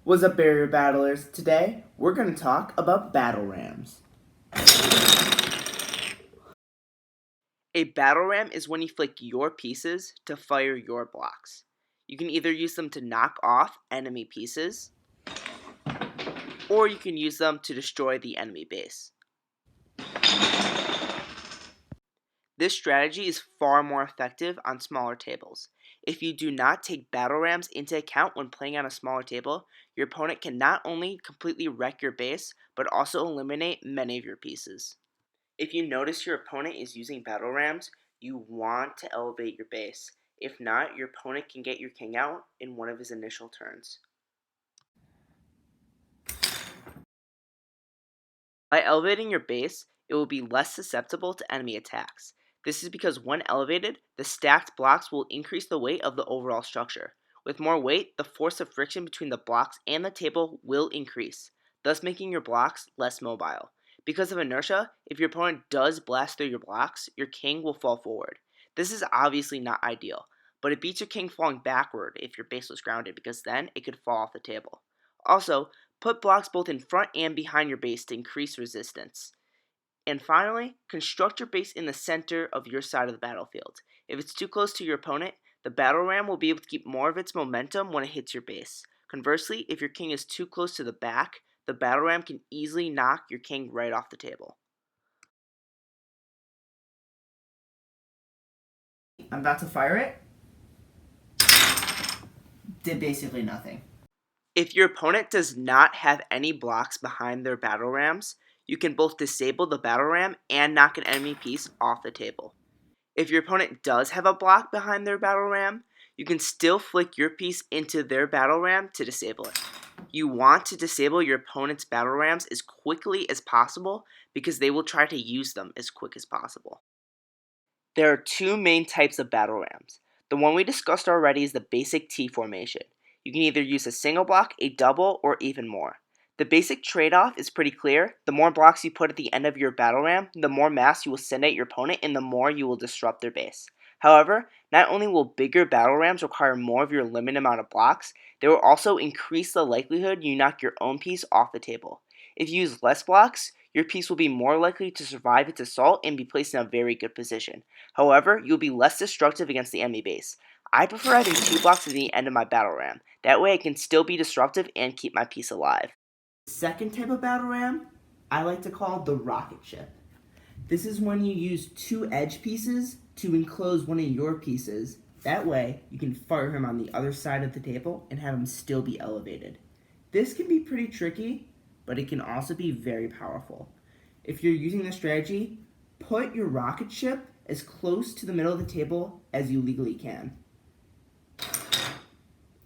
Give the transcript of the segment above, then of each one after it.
What's up, barrier battlers? Today, we're going to talk about battle rams. A battle ram is when you flick your pieces to fire your blocks. You can either use them to knock off enemy pieces, or you can use them to destroy the enemy base. This strategy is far more effective on smaller tables. If you do not take battle rams into account when playing on a smaller table, your opponent can not only completely wreck your base, but also eliminate many of your pieces. If you notice your opponent is using battle rams, you want to elevate your base. If not, your opponent can get your king out in one of his initial turns. By elevating your base, it will be less susceptible to enemy attacks. This is because when elevated, the stacked blocks will increase the weight of the overall structure. With more weight, the force of friction between the blocks and the table will increase, thus making your blocks less mobile. Because of inertia, if your opponent does blast through your blocks, your king will fall forward. This is obviously not ideal, but it beats your king falling backward if your base was grounded, because then it could fall off the table. Also, put blocks both in front and behind your base to increase resistance. And finally, construct your base in the center of your side of the battlefield. If it's too close to your opponent, the battle ram will be able to keep more of its momentum when it hits your base. Conversely, if your king is too close to the back, the battle ram can easily knock your king right off the table. I'm about to fire it. Did basically nothing. If your opponent does not have any blocks behind their battle rams, you can both disable the battle ram and knock an enemy piece off the table. If your opponent does have a block behind their battle ram, you can still flick your piece into their battle ram to disable it. You want to disable your opponent's battle rams as quickly as possible because they will try to use them as quick as possible. There are two main types of battle rams. The one we discussed already is the basic T formation. You can either use a single block, a double, or even more. The basic trade-off is pretty clear. The more blocks you put at the end of your battle ram, the more mass you will send at your opponent and the more you will disrupt their base. However, not only will bigger battle rams require more of your limited amount of blocks, they will also increase the likelihood you knock your own piece off the table. If you use less blocks, your piece will be more likely to survive its assault and be placed in a very good position. However, you'll be less destructive against the enemy base. I prefer having 2 blocks at the end of my battle ram. That way I can still be disruptive and keep my piece alive. The second type of battle ram, I like to call the rocket ship. This is when you use 2 edge pieces to enclose one of your pieces. That way, you can fire him on the other side of the table and have him still be elevated. This can be pretty tricky, but it can also be very powerful. If you're using this strategy, put your rocket ship as close to the middle of the table as you legally can.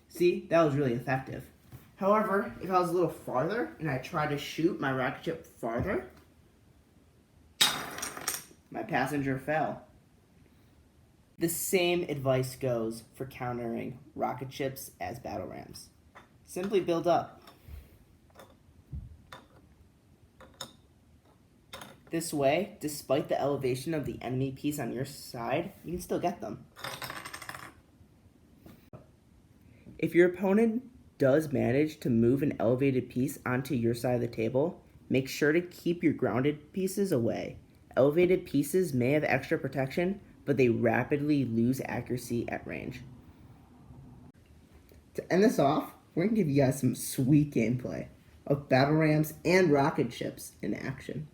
See, that was really effective. However, if I was a little farther and I tried to shoot my rocket ship farther, my passenger fell. The same advice goes for countering rocket ships as battle rams. Simply build up. This way, despite the elevation of the enemy piece on your side, you can still get them. If your opponent does manage to move an elevated piece onto your side of the table, make sure to keep your grounded pieces away. Elevated pieces may have extra protection, but they rapidly lose accuracy at range. To end this off, we're going to give you guys some sweet gameplay of battle rams and rocket ships in action.